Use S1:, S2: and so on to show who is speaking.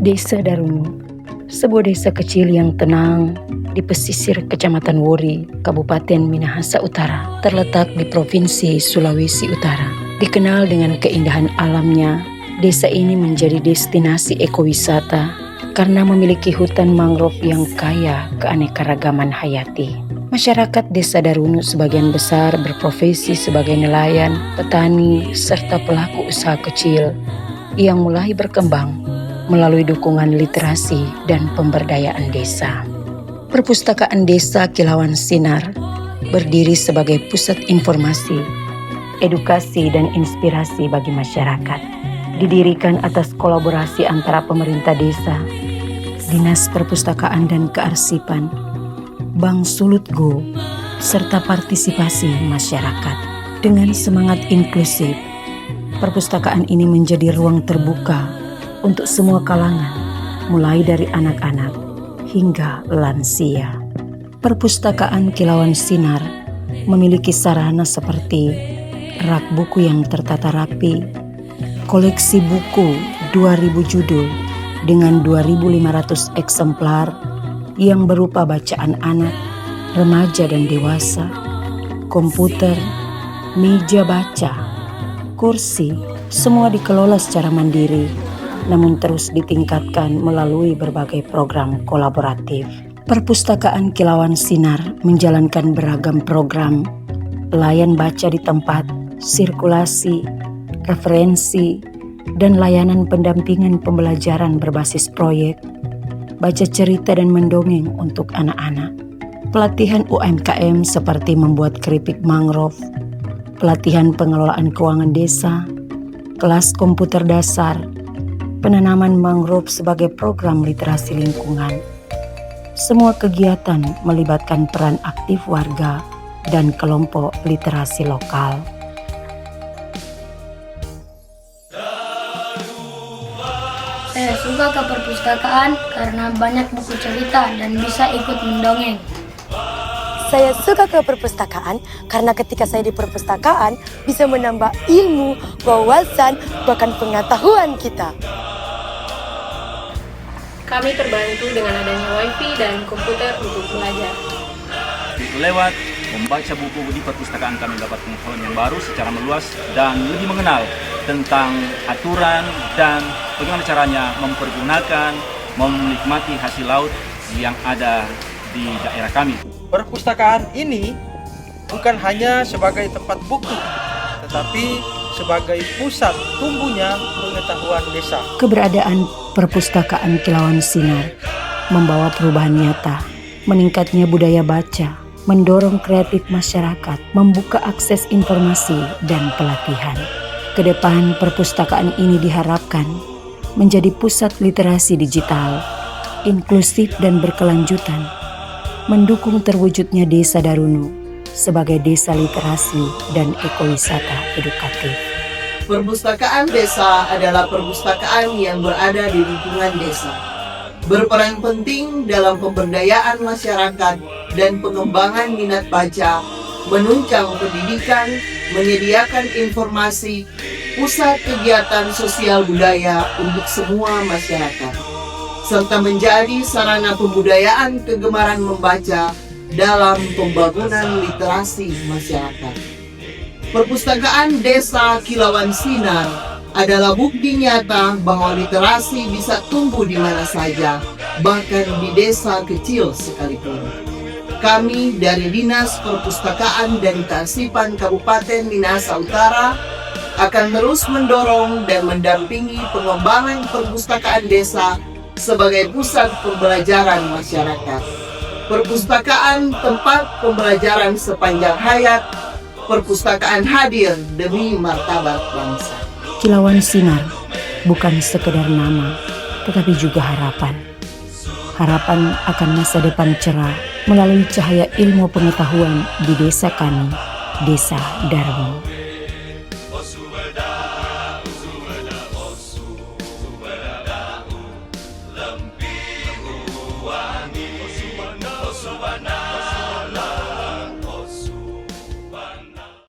S1: Desa Darungu, sebuah desa kecil yang tenang di pesisir Kecamatan Wori, Kabupaten Minahasa Utara, terletak di Provinsi Sulawesi Utara. Dikenal dengan keindahan alamnya, desa ini menjadi destinasi ekowisata karena memiliki hutan mangrove yang kaya keanekaragaman hayati. Masyarakat Desa Darungu sebagian besar berprofesi sebagai nelayan, petani, serta pelaku usaha kecil yang mulai berkembang melalui dukungan literasi dan pemberdayaan desa. Perpustakaan Desa Kilauan Sinar berdiri sebagai pusat informasi, edukasi, dan inspirasi bagi masyarakat. Didirikan atas kolaborasi antara pemerintah desa, Dinas Perpustakaan dan Kearsipan, Bank Sulutgo, serta partisipasi masyarakat. Dengan semangat inklusif, perpustakaan ini menjadi ruang terbuka untuk semua kalangan, mulai dari anak-anak hingga lansia. Perpustakaan Kilauan Sinar memiliki sarana seperti rak buku yang tertata rapi, koleksi buku 2000 judul dengan 2.500 eksemplar yang berupa bacaan anak, remaja dan dewasa, komputer, meja baca, kursi, semua dikelola secara mandiri, namun terus ditingkatkan melalui berbagai program kolaboratif. Perpustakaan Kilauan Sinar menjalankan beragam program, layan baca di tempat, sirkulasi, referensi, dan layanan pendampingan pembelajaran berbasis proyek, baca cerita dan mendongeng untuk anak-anak, pelatihan UMKM seperti membuat keripik mangrove, pelatihan pengelolaan keuangan desa, kelas komputer dasar, penanaman mangrove sebagai program literasi lingkungan. Semua kegiatan melibatkan peran aktif warga dan kelompok literasi lokal.
S2: Saya suka ke perpustakaan karena banyak buku cerita dan bisa ikut mendongeng.
S3: Saya suka ke perpustakaan karena ketika saya di perpustakaan bisa menambah ilmu, wawasan, bahkan pengetahuan kita.
S4: Kami terbantu dengan adanya wifi dan komputer untuk belajar.
S5: Lewat membaca buku di perpustakaan kami dapat pengetahuan yang baru secara meluas dan lebih mengenal tentang aturan dan bagaimana caranya mempergunakan, menikmati hasil laut yang ada di daerah kami.
S6: Perpustakaan ini bukan hanya sebagai tempat buku, tetapi sebagai pusat tumbuhnya pengetahuan desa.
S1: Keberadaan Perpustakaan Kilauan Sinar membawa perubahan nyata, meningkatnya budaya baca, mendorong kreatif masyarakat, membuka akses informasi dan pelatihan. Kedepan perpustakaan ini diharapkan menjadi pusat literasi digital, inklusif dan berkelanjutan, mendukung terwujudnya Desa Darungu sebagai desa literasi dan ekowisata edukatif.
S7: Perpustakaan desa adalah perpustakaan yang berada di lingkungan desa, berperan penting dalam pemberdayaan masyarakat dan pengembangan minat baca, menunjang pendidikan, menyediakan informasi, pusat kegiatan sosial budaya untuk semua masyarakat, serta menjadi sarana pembudayaan kegemaran membaca dalam pembangunan literasi masyarakat. Perpustakaan Desa Kilauan Sinar adalah bukti nyata bahwa literasi bisa tumbuh di mana saja, bahkan di desa kecil sekalipun. Kami dari Dinas Perpustakaan dan Kearsipan Kabupaten Minahasa Utara akan terus mendorong dan mendampingi pengembangan perpustakaan desa sebagai pusat pembelajaran masyarakat. Perpustakaan tempat pembelajaran sepanjang hayat, perpustakaan hadir demi martabat bangsa.
S1: Kilauan Sinar bukan sekedar nama, tetapi juga harapan. Harapan akan masa depan cerah melalui cahaya ilmu pengetahuan di desa kami, Desa Darungu.